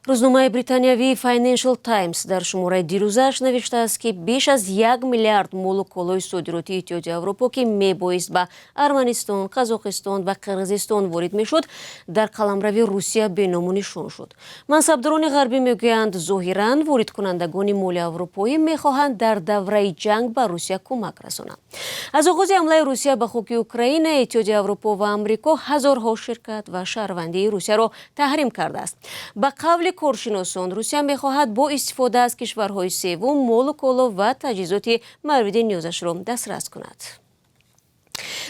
روزنامه بریتانیایی Financial Times در شماره دیروزش نوشته است که بیش از 1 میلیارد مول کالای صادراتی اتحادیه اروپا که میبایست به ارمنستان، قزاقستان و قرقیزستان وارد میشد در قلمرو روسیه بینامونیشان شد. منصبداران غربی میگویند ظاهراً وارد کنندگان مال اروپایی میخواهند در دوره جنگ به روسیه کمک رسانند. از آغاز حمله روسیه به خاک اوکراین، اتحادیه اروپا و آمریکا هزارها شرکت و شهروندی روسیه را تحریم کرده است. به قول کارشناسان روسیه می‌خواهد با استفاده از کشورهای سوم مال و کالا و تجهیزات مورد نیازش را دسترس کند.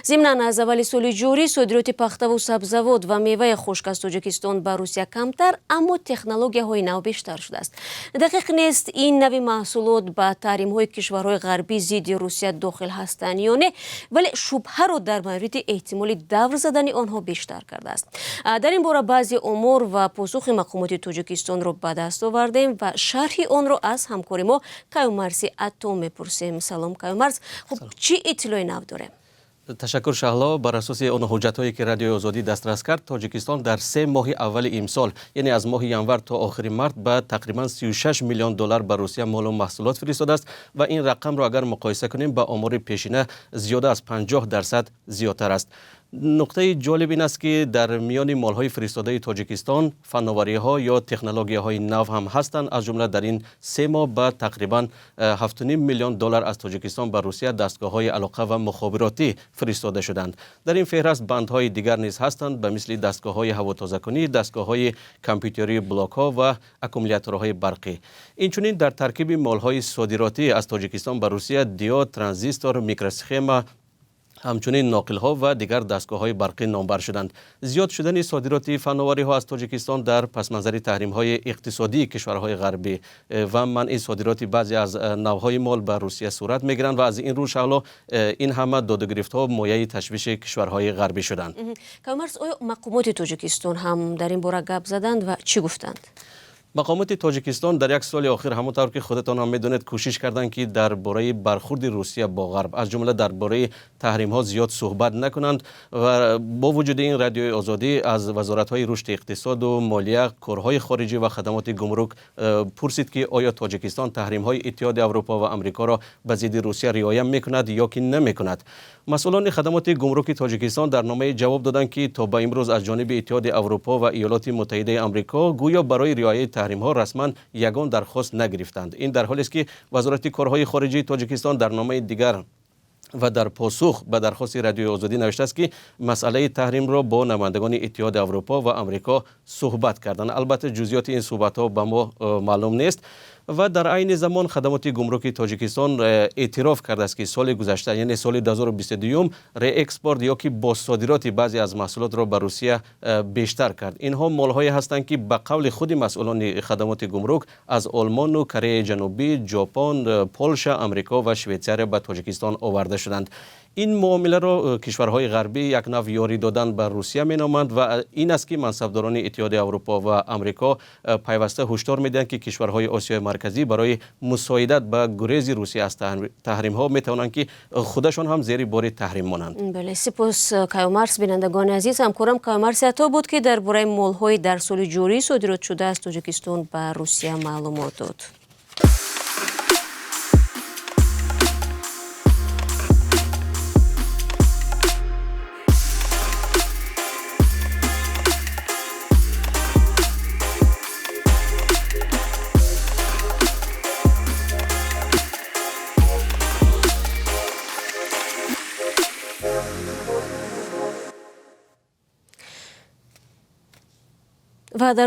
ضمناً از اول سال جاری صادرات پخته و سبزیجات و میوه خشک از تاجیکستان به روسیه کمتر اما تکنولوژی‌های نو بیشتر شده است. دقیق نیست این نوع محصولات به تحریم‌های کشورهای غربی ضد روسیه داخل هستند یا نه، ولی شبهه را در مورد احتمال دور زدن آنها بیشتر کرده است. در این باره بعضی امور و پاسخ مقامات تاجیکستان را به دست آوردیم و شرح آن را از همکار ما کیومرث عطا می‌پرسیم. سلام کیومرث، خب چی اطلاعی نو داریم؟ تشکر شهلا. بر اساس اون حجت‌هایی که رادیو آزادی دسترس کرد، تاجیکستان در 3 ماه اول امسال، یعنی از ماه ینور تا آخر مارس، به تقریبا 36 میلیون دلار به روسیه مال و محصولات فرستاده است و این رقم را اگر مقایسه کنیم با آمار پیشینه زیاده از 50% زیادتر است. نقطه جالب این است که در میان مالهای فرستاده تاجیکستان فناوری‌ها یا تکنولوژی‌های نو هم هستند. از جمله در این 3 ماه به تقریبا 7.5 میلیون دلار از تاجیکستان به روسیه دستگاه‌های علاقه و مخابراتی فرستاده شدند. در این فهرست بندهای دیگر نیز هستند، به مثل دستگاه‌های هواتازکنی، دستگاه‌های کامپیوتری بلاک‌ها و اکومولاتورهای برقی. اینچنین در ترکیب مالهای صادراتی از تاجیکستان به روسیه دیود، ترانزیستور، میکروسخم، همچنین ناقل‌ها و دیگر دستگاه‌های برقی نامبر شدند. زیاد شدن صادرات فناوری‌ها از تاجیکستان در پس منظر تحریم‌های اقتصادی کشورهای غربی و منع صادرات بعضی از نوع‌های مال به روسیه صورت می‌گیرند و از این رو شغله این همه دادگرفت‌ها مایه تشویش کشورهای غربی شدند. کیومرث، آیا مقامات تاجیکستان هم در این باره گپ زدند و چی گفتند؟ مقامات تاجیکستان در 1 سال اخیر همونطور که خودتان هم میدونید کوشش کردند که درباره برخورد روسیه با غرب، از جمله درباره تحریم ها زیاد صحبت نکنند و با وجود این رادیوی آزادی از وزارت های رشد اقتصاد و مالیه، کارهای خارجی و خدمات گمرک پرسید که آیا تاجیکستان تحریم های اتحادیه اروپا و آمریکا را به ضد روسیه رعایت میکند یا که نمیکند. مسئولان خدمات گمرک تاجیکستان در نامه جواب دادند که تا به امروز از جانب اتحادیه اروپا و ایالات متحده آمریکا گویا برای رعایت تحریم ها رسما یگان درخواست نگرفتند. این در حالی است که وزارت کارهای خارجه تاجیکستان در نامه دیگر و در پاسخ به درخواست رادیوی آزادی نوشته است که مسئله تحریم را با نمایندگان اتحاد اروپا و آمریکا صحبت کردند. البته جزئیات این صحبت ها به ما معلوم نیست و در عین زمان خدمات گمرک تاجیکستان اعتراف کرده است که سال گذشته، یعنی سال 2022، ری اکسپورت یا که بازصادرات بعضی از محصولات را به روسیه بیشتر کرد. اینها مال‌هایی هستند که به قول خود مسئولان خدمات گمرک از آلمان و کره جنوبی، ژاپن، پولشا، آمریکا و شویتزاری به تاجیکستان آورده شدند. این معامله را کشورهای غربی یک نوع یاری دادن به روسیه مینامند و این است که منصبداران اتحادیه اروپا و آمریکا پیوسته هشدار میدهند که کشورهای آسیای مرکزی برای مساعدت به گریز روسیه از تحریم ها میتوانند که خودشان هم زیر بار تحریم مانند. بله، سپاس کیومرث. بینندگان عزیز، همکارم کیومرث عطا بود که درباره مال‌های در سال جاری صادرات شده از تاجیکستان به روسیه معلومات داد. و در